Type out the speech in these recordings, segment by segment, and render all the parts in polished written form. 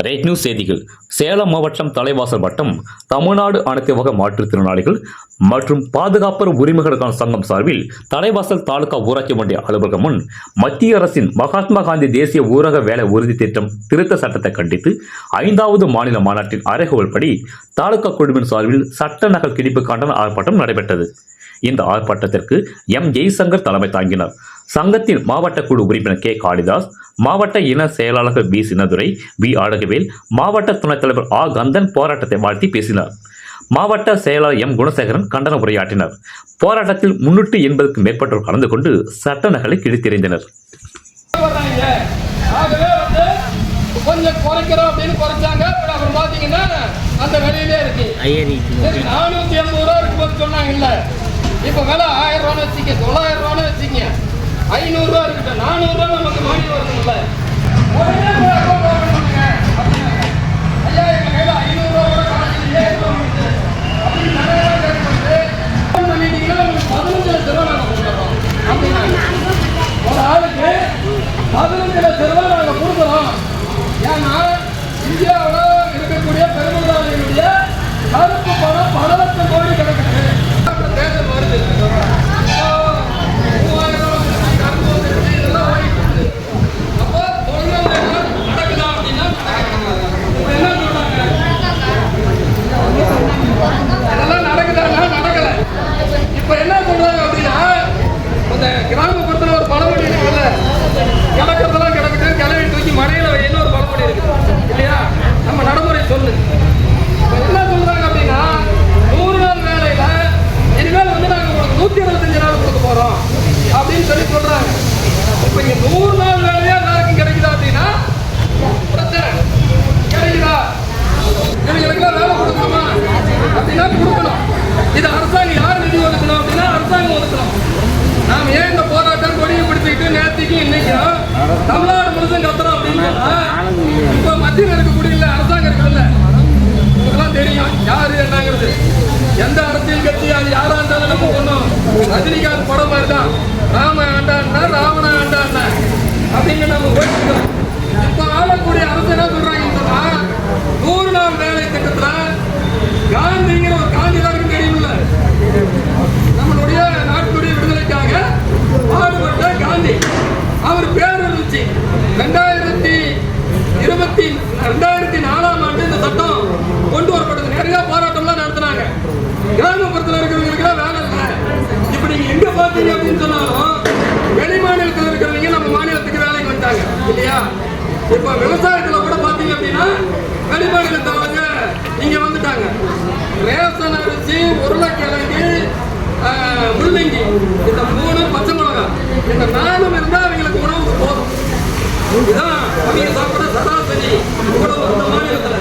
Break news செய்திகள். சேலம் மாவட்டம் தலைவாசல் வட்டம் தமிழ்நாடு அனைத்து வகை மாற்றுத்திறனாளிகள் மற்றும் பாதுகாப்பர் உரிமைகளுக்கான சங்கம் சார்பில் தலைவாசல் தாலுகா ஊராட்சி ஒன்றிய அலுவலகம் முன் மத்திய அரசின் மகாத்மா காந்தி தேசிய ஊரக வேலை உறுதி திட்டம் திருத்த சட்டத்தை கண்டித்து 5வது மாநில மாநாட்டின் அறைகோல்படி தாலுகா குழுவின் சார்பில் சட்ட நகல் கிழிப்பு கண்டன ஆர்ப்பாட்டம் நடைபெற்றது. இந்த ஆர்ப்பாட்டத்திற்கு எம் ஜெய்சங்கர் தலைமை தாங்கினார். சங்கத்தின் மாவட்ட குழு உறுப்பினர் கே காளிதாஸ், மாவட்ட இன செயலாளர்கள் பி சின்னதுரை, வி அழகுவேல், மாவட்ட துணைத் தலைவர் ஆ கந்தன் போராட்டத்தை வாழ்த்தி பேசினார். மாவட்ட செயலாளர் எம் குணசேகரன் கண்டன உரையாற்றினார். போராட்டத்தில் 380க்கும் மேற்பட்டோர் கலந்து கொண்டு சட்ட நகலை கிழித்தெறிந்தனர். கொஞ்சம் குறைக்கிறோம் அப்படின்னு குறைச்சாங்க. அப்புறம் பாத்தீங்கன்னா அந்த விலையிலே இருக்கு. 480 ரூபா இருக்கும்போது சொன்னாங்க இல்ல, இப்ப விலை 1000 ரூபான்னு வச்சுக்க, 900 ரூபான்னு வச்சுக்க, 500 ரூபா இருக்கட்டும், 400 ரூபா நமக்கு மானியம் வருதுல்ல. ஐயா எங்க கையில 500 ரூபா கூட காசு இல்லை அப்படின்னு பண்ணிட்டீங்கன்னா உங்களுக்கு 15 லட்சம் ரூபா நாங்க கொடுக்குறோம் அப்படின்னாங்க. ஒரு ஆளுக்கு 15 லட்சம் ரூபா நாங்க கொடுக்குறோம். ஏன்னா இந்தியாவில் இருக்கக்கூடிய பெருமுதலாளிகளுடைய கருப்பு பணம் பல லட்சம் கோடி கிடக்குது. தேர்தல் வருது, 3000 இதெல்லாம் ஓடிட்டு இருக்குது. அப்போ நடக்குதா அப்படின்னா என்ன சொல்றாங்க, அதெல்லாம் நடக்குதான்னா நடக்கல. இப்ப என்ன சொல்றாங்க அப்படின்னா, அந்த கிராமப்புறத்தில் ஒரு பழமொழி இருக்குல்ல, கிடக்கிறதெல்லாம் கிடக்குது, கிளவி தூக்கி மனையில வைன்னு ஒரு பழமொழி இருக்குது இல்லையா, நம்ம நடைமுறை சொல்லு. என்ன சொல்றாங்க அப்படின்னா, 100 நாள் வேலையில இனிமேல் வந்து நாங்க உங்களுக்கு 125 நாள் கொடுக்க போறோம் அப்படின்னு சொல்றாங்க. இப்ப இங்க 100 நாள் வேலையா எல்லாருக்கும் கிடைக்குதா அப்படின்னா பிரச்சனை கிடைக்குதா, இவங்களுக்கெல்லாம் வேலை கொடுக்கணுமா அப்படின்னா கொடுக்கணும். இது அரசாங்கம் யார் நிதி ஒதுக்கணும் அப்படின்னா அரசாங்கம் ஒதுக்கணும். நாம் ஏன் இந்த போராட்டம் கொடியை பிடிச்சிக்கிட்டு நேற்றுக்கு இன்னைக்கும் தமிழ்நாடு முழுசும் கத்துறோம் அப்படின்னு சொன்னா, இப்ப மத்தியில் இருக்கக்கூடிய இல்ல அரசாங்கம் இருக்குல்ல, உங்களுக்கெல்லாம் தெரியும் யாரு என்னங்கிறது. எந்த அரசியல் கட்சி அது யாரா இருந்தாலும் நம்ம சொன்னோம். ரஜினிகாந்த் படம் மாதிரி தான், ராம ஆண்டாண்ணா ராவண ஆண்டாண்ணா அப்படிங்க நம்ம போயிட்டு. இப்ப ஆளக்கூடிய அரசு என்ன சொல்றாங்கன்னு சொன்னா, 100 நாள் வேலை திட்டத்துல காந்திங்கிற ஒரு காந்திதாருக்கு தெரியுமில்ல, நம்மளுடைய நாட்டுடைய விடுதலைக்காக பாடுபட்ட காந்தி, அவர் பேர் இருந்துச்சு. 2004ஆம் ஆண்டு இந்த சட்டம் கொண்டு வரப்பட்டது. நிறைய போராட்டம்லாம் நடத்தினாங்க. கிராமப்புறத்தில் இருக்கிறவங்களுக்கு வேலை இல்லை. இப்ப நீங்க எங்க பாத்தீங்க அப்படின்னு சொன்னாலும் வெளி மாநிலத்தில் இருக்கிறவங்க நம்ம மாநிலத்துக்கு வேலைக்கு வந்தாங்க இல்லையா. இப்ப விவசாயத்துல கூட பாத்தீங்க அப்படின்னா வெளி மாநிலத்தவங்க இங்க வந்துட்டாங்க. ரேஷன் அரிசி, உருளைக்கிழங்கு, முள்ளங்கி, இந்த 3 பச்சை மிளகாய், இந்த 4 இருந்தா அவங்களுக்கு உணவுக்கு போதும். இதுதான் அவங்க சாப்பிட சராசரி உணவு இந்த மாநிலத்தில்.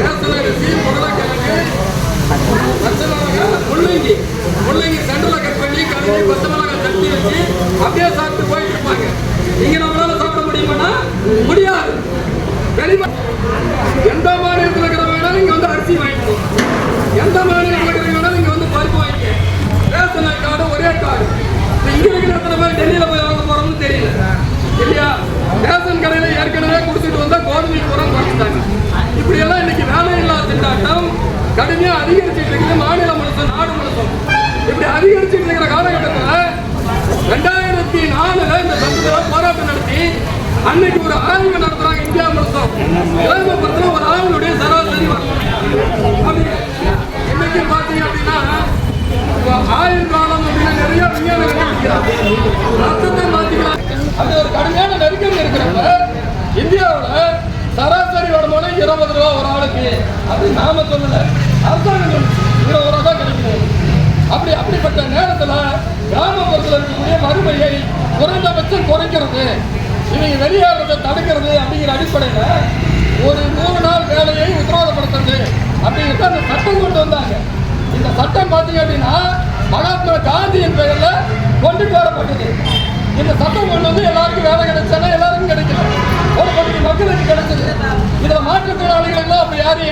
ரேஷன் அரிசி, உருளைக்கிழங்கு, பச்சை மிளகாய், முள்ளங்கி சென்டரில் கட் பண்ணி கழுவி பச்சை மிளகாய் தட்டி வச்சு அப்படியே சாப்பிட்டு போயிட்டு இருப்பாங்க. இங்க நம்மளால சாப்பிட முடியுமானா முடியாது. எந்த மாநிலத்தில் இருக்கிற வேணாலும் இங்க வந்து அரிசி வாங்கிக்கணும், எந்த மாநிலத்தில் இருக்கிற வேணாலும் இங்க வந்து பருப்பு வாங்கிக்க. ரேஷன் கார்டு ஒரே கார்டு. இங்க இருக்கிற எத்தனை பேர் டெல்லியில போய் வாங்க போறோம்னு தெரியல இல்லையா. ரேஷன் கடையில ஏற்கனவே கொடுத்துட்டு வந்தா கோதுமை புறம் குறைச்சிட்டாங்க. இப்படி எல்லாம் இன்னைக்கு வேலையில்லா திண்டாட்டம் கடுமையா அதிகரிச்சுட்டு இருக்குது. மாநிலம் முழுசும் நாடு முழுசும் இப்படி அதிகரிச்சுட்டு இருக்கிற காலகட்டத்தில் 2004 இந்த சட்டத்தில் போராட்டம் நடத்தி அன்னைக்கு ஒரு ஆய்வு நடத்துறாங்க. இந்தியா முழுசும் கிராமப்புறத்தில் ஒரு ஆய்வுடைய சராசரி இன்னைக்கு பாத்தீங்க அப்படின்னா ஆயுள் காலம் அப்படின்னா நிறைய விஞ்ஞானம் ரத்தத்தை மாத்திக்கலாம். அது ஒரு கடுமையான நெருக்கடி இருக்கிறப்ப இந்தியாவில் சராசரி வருமானம் 20 ரூபா ஒரு ஆளுக்கு அப்படின்னு நாம சொல்லல, அரசாங்கம் 20 ரூபா தான் கிடைக்கும். அப்படிப்பட்ட நேரத்தில் கிராமப்புறத்தில் இருக்கக்கூடிய வறுமையை குறைந்தபட்சம் குறைக்கிறது, இவங்க வெளியேறதை தடுக்கிறது அப்படிங்கிற அடிப்படையில் ஒரு 100 நாள் வேலையை உத்தரவாதப்படுத்துறது அப்படிங்கிறது அந்த சட்டம் கொண்டு வந்தாங்க. இந்த சட்டம் பார்த்தீங்க அப்படின்னா மகாத்மா காந்தியின் பெயர்ல கொண்டுட்டு வரப்பட்டது. இந்த சட்டம் கொண்டு வந்து எல்லாருக்கும் வேலை கிடைச்சாலும் எல்லாருக்கும் கிடைக்கல, ஒரு பகுதி மக்களுக்கு கிடைச்சது. இதுல மாற்றுத்திறனாளிகள் எல்லாம் அப்ப யாரையும்